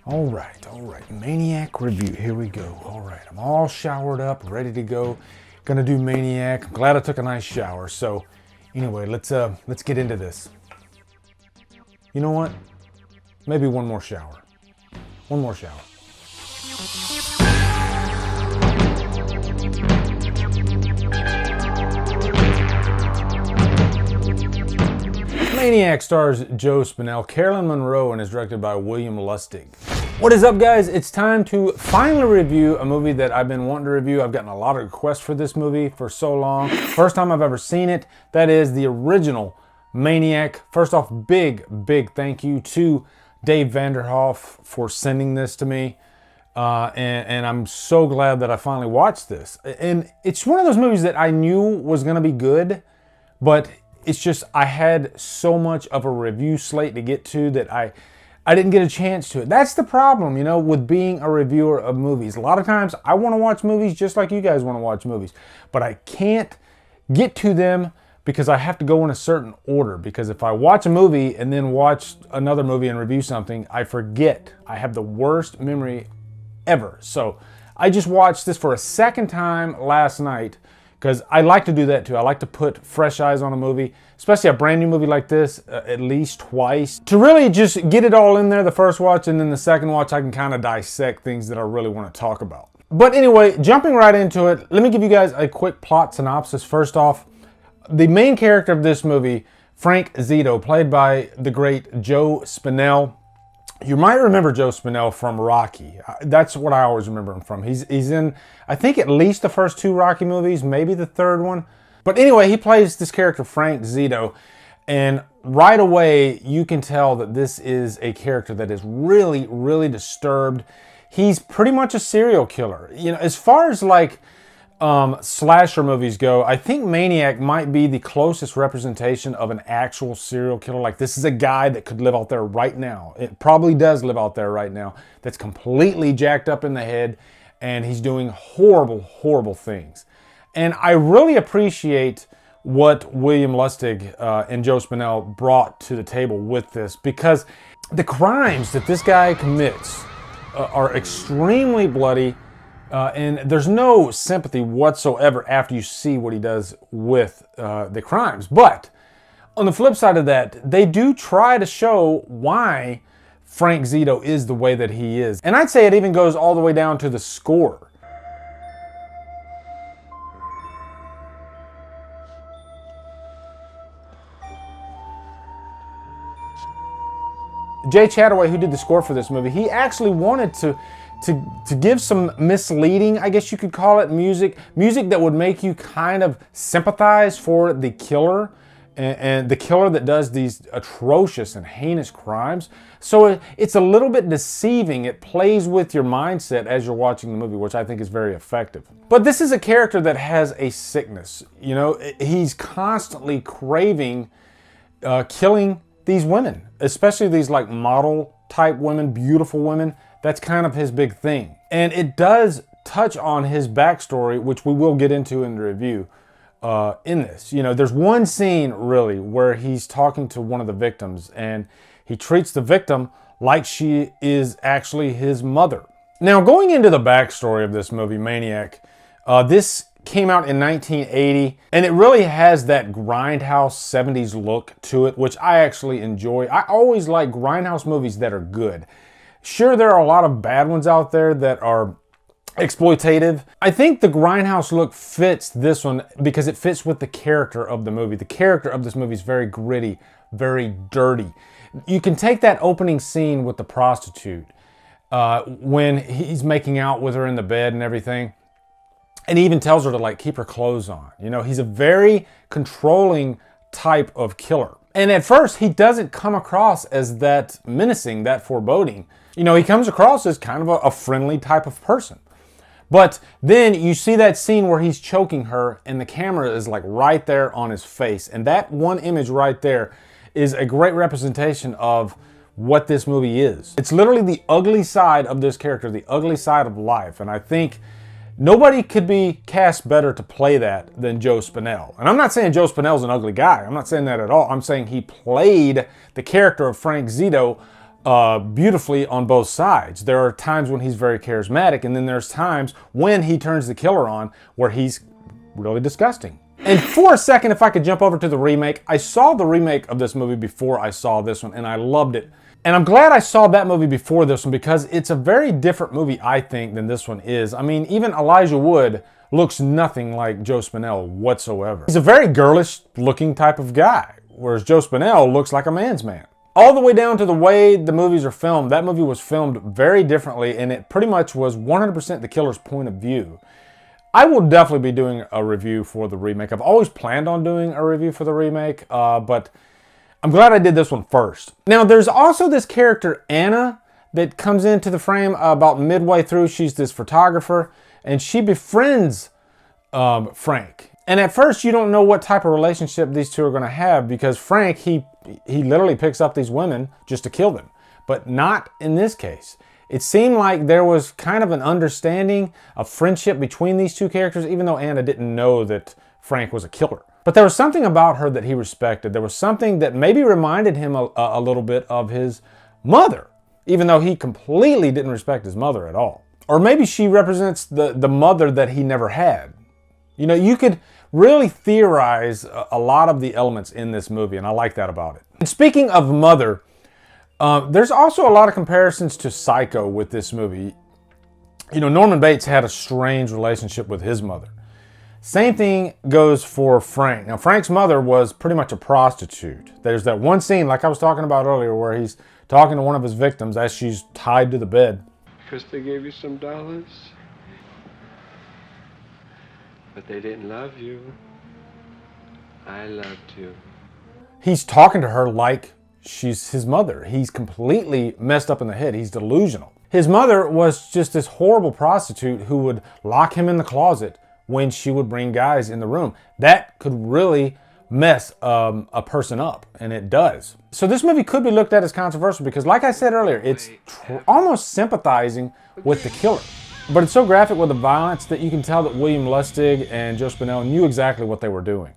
All right. Maniac review. Here we go. All right, I'm all showered up, ready to go. Gonna do Maniac. I'm glad I took a nice shower. So, anyway, let's get into this. You know what? Maybe one more shower. One more shower. Maniac stars Joe Spinell, Carolyn Monroe, and is directed by William Lustig. What is up, guys? It's time to finally review a movie that I've been wanting to review. I've gotten a lot of requests for this movie for so long. First time I've ever seen it. That is the original Maniac. First off, big thank you to Dave Vanderhoff for sending this to me. And I'm so glad that I finally watched this. And it's one of those movies that I knew was going to be good, but it's just I had so much of a review slate to get to that I didn't get a chance to it. That's the problem, you know, with being a reviewer of movies. A lot of times I want to watch movies just like you guys want to watch movies, but I can't get to them because I have to go in a certain order. Because if I watch a movie and then watch another movie and review something, I forget. I have the worst memory ever. So I just watched this for a second time last night because I like to do that too. I like to put fresh eyes on a movie, especially a brand new movie like this, at least twice, to really just get it all in there the first watch, and then the second watch I can kind of dissect things that I really want to talk about. But anyway, jumping right into it, let me give you guys a quick plot synopsis. First off, the main character of this movie, Frank Zito, played by the great Joe Spinell. You might remember Joe Spinell from Rocky. That's what I always remember him from. He's in, I think, at least the first two Rocky movies, maybe the third one. But anyway, he plays this character, Frank Zito, and right away you can tell that this is a character that is really disturbed. He's pretty much a serial killer. You know, as far as like slasher movies go, I think Maniac might be the closest representation of an actual serial killer. Like, this is a guy that could live out there right now. It probably does live out there right now. That's completely jacked up in the head, and he's doing horrible things. And I really appreciate what William Lustig and Joe Spinell brought to the table with this, because the crimes that this guy commits are extremely bloody. And there's no sympathy whatsoever after you see what he does with the crimes. But on the flip side of that, they do try to show why Frank Zito is the way that he is. And I'd say it even goes all the way down to the score. Jay Chataway, who did the score for this movie, he actually wanted to give some misleading, I guess you could call it, music that would make you kind of sympathize for the killer and the killer that does these atrocious and heinous crimes. So it's a little bit deceiving. It plays with your mindset as you're watching the movie, which I think is very effective. But this is a character that has a sickness. You know, he's constantly craving killing these women, especially these like model type women, beautiful women. That's kind of his big thing. And it does touch on his backstory, which we will get into in the review in this. You know, there's one scene really where he's talking to one of the victims, and he treats the victim like she is actually his mother. Now, going into the backstory of this movie, Maniac, this came out in 1980, and it really has that Grindhouse 70s look to it, which I actually enjoy. I always like Grindhouse movies that are good. Sure, there are a lot of bad ones out there that are exploitative. I think the Grindhouse look fits this one because it fits with the character of the movie. The character of this movie is very gritty, very dirty. You can take that opening scene with the prostitute when he's making out with her in the bed and everything. And he even tells her to like keep her clothes on. You know, he's a very controlling type of killer. And at first, he doesn't come across as that menacing, that foreboding. You know, he comes across as kind of a friendly type of person. But then you see that scene where he's choking her and the camera is like right there on his face. And that one image right there is a great representation of what this movie is. It's literally the ugly side of this character, the ugly side of life. And I think nobody could be cast better to play that than Joe Spinell. And I'm not saying Joe Spinell's an ugly guy. I'm not saying that at all. I'm saying he played the character of Frank Zito beautifully on both sides. There are times when he's very charismatic, and then there's times when he turns the killer on where he's really disgusting. And for a second, if I could jump over to the remake, I saw the remake of this movie before I saw this one, and I loved it. And I'm glad I saw that movie before this one because it's a very different movie, I think, than this one is. I mean, even Elijah Wood looks nothing like Joe Spinell whatsoever. He's a very girlish looking type of guy, whereas Joe Spinell looks like a man's man. All the way down to the way the movies are filmed, that movie was filmed very differently, and it pretty much was 100% the killer's point of view. I will definitely be doing a review for the remake. I've always planned on doing a review for the remake, but I'm glad I did this one first. Now, there's also this character, Anna, that comes into the frame about midway through. She's this photographer, and she befriends Frank. And at first, you don't know what type of relationship these two are going to have because Frank, he literally picks up these women just to kill them. But not in this case. It seemed like there was kind of an understanding, a friendship between these two characters, even though Anna didn't know that Frank was a killer. But there was something about her that he respected. There was something that maybe reminded him a little bit of his mother, even though he completely didn't respect his mother at all. Or maybe she represents the mother that he never had. You know, you could really theorize a lot of the elements in this movie, and I like that about it. And speaking of mother, there's also a lot of comparisons to Psycho with this movie. You know, Norman Bates had a strange relationship with his mother. Same thing goes for Frank. Now, Frank's mother was pretty much a prostitute. There's that one scene, like I was talking about earlier, where he's talking to one of his victims as she's tied to the bed. Because they gave you some dollars, but they didn't love you. I loved you. He's talking to her like she's his mother. He's completely messed up in the head. He's delusional. His mother was just this horrible prostitute who would lock him in the closet when she would bring guys in the room. That could really mess a person up, and it does. So this movie could be looked at as controversial because, like I said earlier, it's almost sympathizing with the killer. But it's so graphic with the violence that you can tell that William Lustig and Joe Spinell knew exactly what they were doing.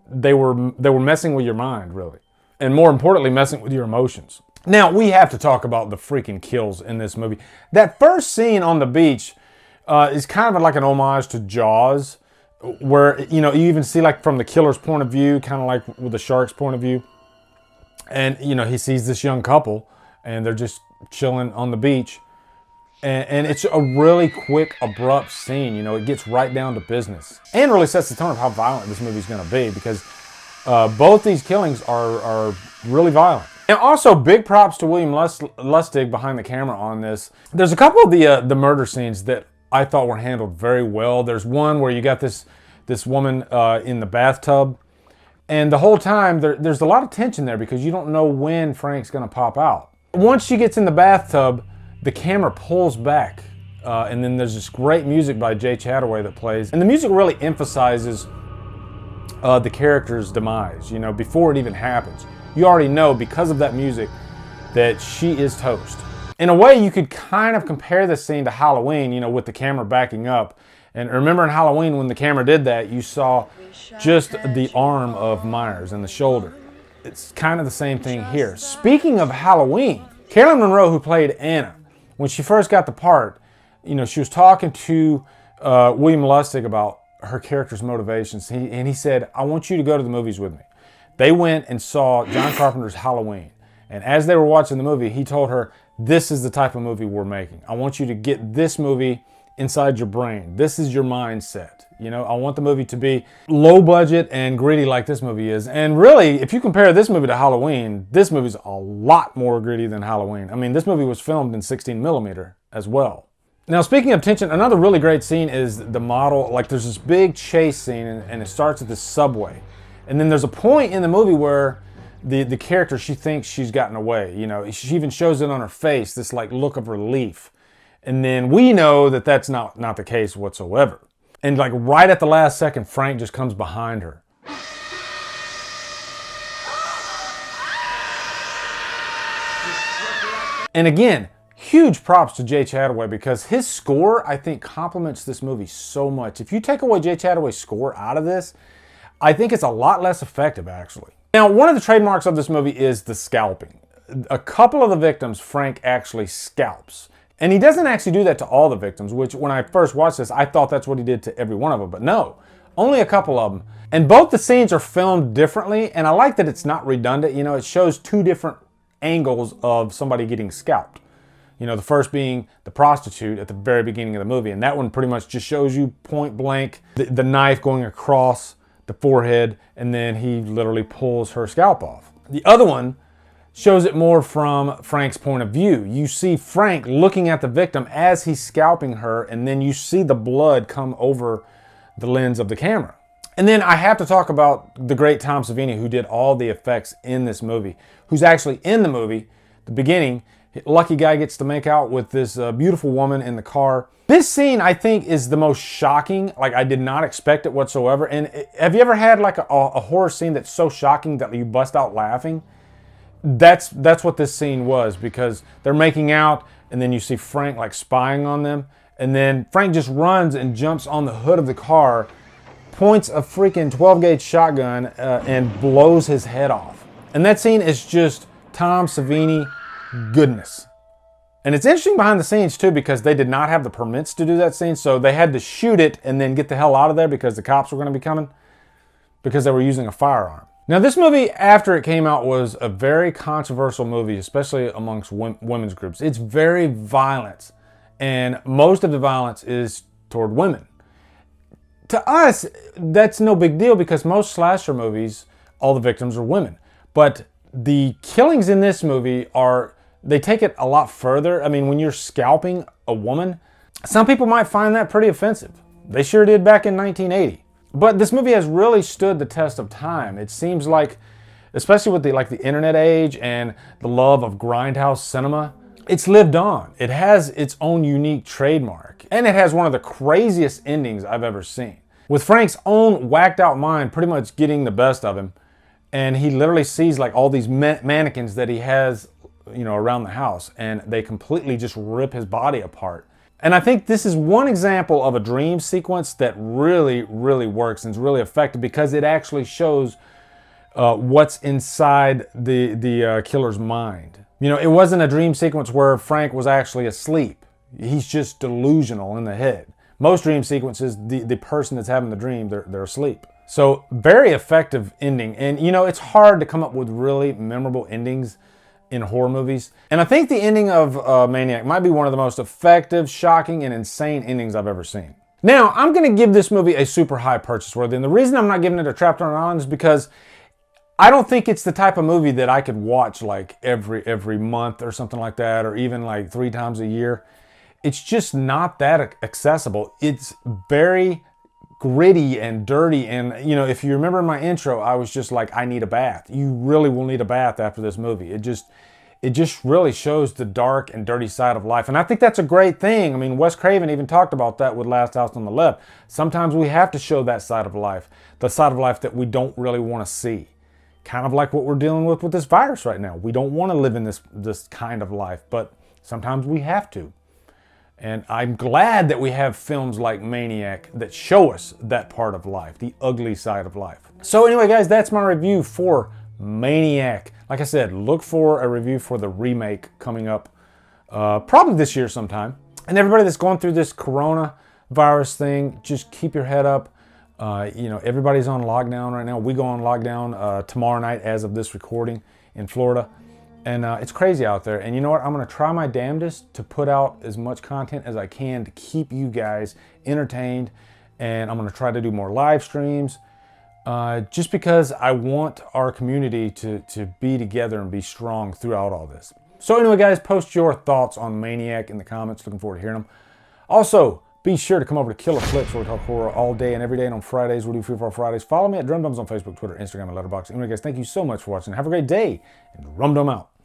They were messing with your mind, really. And more importantly, messing with your emotions. Now, we have to talk about the freaking kills in this movie. That first scene on the beach is kind of like an homage to Jaws, where, you know, you even see, like, from the killer's point of view, kind of like with the shark's point of view. And, you know, he sees this young couple, and they're just chilling on the beach. And it's a really quick, abrupt scene. You know, it gets right down to business. And really sets the tone of how violent this movie's going to be, because both these killings are really violent. And also, big props to William Lustig behind the camera on this. There's a couple of the murder scenes that I thought were handled very well. There's one where you got this woman in the bathtub, and the whole time there's a lot of tension there because you don't know when Frank's going to pop out. Once she gets in the bathtub, the camera pulls back, and then there's this great music by Jay Chataway that plays, and the music really emphasizes the character's demise. You know, before it even happens, you already know because of that music that she is toast. In a way, you could kind of compare this scene to Halloween, you know, with the camera backing up. And remember in Halloween, when the camera did that, you saw just the arm of Myers and the shoulder. It's kind of the same thing here. Speaking of Halloween, Caroline Munro, who played Anna, when she first got the part, you know, she was talking to William Lustig about her character's motivations. And he said, I want you to go to the movies with me. They went and saw John Carpenter's Halloween. And as they were watching the movie, he told her, this is the type of movie we're making. I want you to get this movie inside your brain. This is your mindset. You know, I want the movie to be low budget and gritty like this movie is. And really, if you compare this movie to Halloween, this movie's a lot more gritty than Halloween. I mean, this movie was filmed in 16mm as well. Now, speaking of tension, another really great scene is the model. Like, there's this big chase scene, and it starts at the subway. And then there's a point in the movie where the character, she thinks she's gotten away. You know, she even shows it on her face, this like look of relief. And then we know that that's not the case whatsoever. And like right at the last second, Frank just comes behind her. And again, huge props to Jay Chataway because his score, I think, complements this movie so much. If you take away Jay Chataway's score out of this, I think it's a lot less effective, actually. Now, one of the trademarks of this movie is the scalping. a couple of the victims Frank actually scalps. And he doesn't actually do that to all the victims, which when I first watched this, I thought that's what he did to every one of them. But no, only a couple of them. And both the scenes are filmed differently, and I like that it's not redundant. You know, it shows two different angles of somebody getting scalped. You know, the first being the prostitute at the very beginning of the movie, and that one pretty much just shows you point blank the knife going across the forehead, and then he literally pulls her scalp off. The other one shows it more from Frank's point of view. You see Frank looking at the victim as he's scalping her, and then you see the blood come over the lens of the camera. And then I have to talk about the great Tom Savini, who did all the effects in this movie, who's actually in the movie, the beginning. Lucky guy gets to make out with this beautiful woman in the car. This scene, I think, is the most shocking. Like, I did not expect it whatsoever. And have you ever had like a horror scene that's so shocking that you bust out laughing? That's what this scene was, because they're making out, and then you see Frank like spying on them, and then Frank just runs and jumps on the hood of the car, points a freaking 12-gauge shotgun, and blows his head off. And that scene is just Tom Savini goodness. And it's interesting behind the scenes too, because they did not have the permits to do that scene, so they had to shoot it and then get the hell out of there because the cops were going to be coming, because they were using a firearm. Now, this movie, after it came out, was a very controversial movie, especially amongst women's groups. It's very violent, and most of the violence is toward women. To us, that's no big deal, because most slasher movies, all the victims are women. But the killings in this movie they take it a lot further. I mean, when you're scalping a woman, some people might find that pretty offensive. They sure did back in 1980. But this movie has really stood the test of time. It seems like, especially with the internet age and the love of Grindhouse cinema, it's lived on. It has its own unique trademark, and it has one of the craziest endings I've ever seen. With Frank's own whacked out mind pretty much getting the best of him, and he literally sees like all these mannequins that he has, you know, around the house, and they completely just rip his body apart. And I think this is one example of a dream sequence that really, really works and is really effective, because it actually shows what's inside the killer's mind. You know, it wasn't a dream sequence where Frank was actually asleep. He's just delusional in the head. Most dream sequences, the person that's having the dream, they're asleep. So very effective ending. And you know, it's hard to come up with really memorable endings in horror movies. And I think the ending of Maniac might be one of the most effective, shocking, and insane endings I've ever seen. Now, I'm going to give this movie a super high purchase worthy, and the reason I'm not giving it a Trapped on an Island is because I don't think it's the type of movie that I could watch like every month or something like that, or even like 3 times a year. It's just not that accessible. It's very gritty and dirty, and you know, if you remember in my intro, I was just like, I need a bath. You really will need a bath after this movie. It just really shows the dark and dirty side of life, and I think that's a great thing. I mean, Wes Craven even talked about that with Last House on the Left. Sometimes we have to show that side of life, the side of life that we don't really want to see. Kind of like what we're dealing with this virus right now. We don't want to live in this kind of life, but sometimes we have to. And I'm glad that we have films like Maniac that show us that part of life, the ugly side of life. So anyway, guys, that's my review for Maniac. Like I said, look for a review for the remake coming up probably this year sometime. And everybody that's going through this coronavirus thing, just keep your head up. You know, everybody's on lockdown right now. We go on lockdown tomorrow night as of this recording in Florida. And it's crazy out there. And you know what? I'm going to try my damnedest to put out as much content as I can to keep you guys entertained. And I'm going to try to do more live streams just because I want our community to be together and be strong throughout all this. So anyway, guys, post your thoughts on Maniac in the comments. Looking forward to hearing them. Also, be sure to come over to Killer Flicks, where we talk horror all day and every day. And on Fridays, we do Free For All Fridays. Follow me at Drumdums on Facebook, Twitter, Instagram, and Letterboxd. Anyway, guys, thank you so much for watching. Have a great day, and Drumdum out.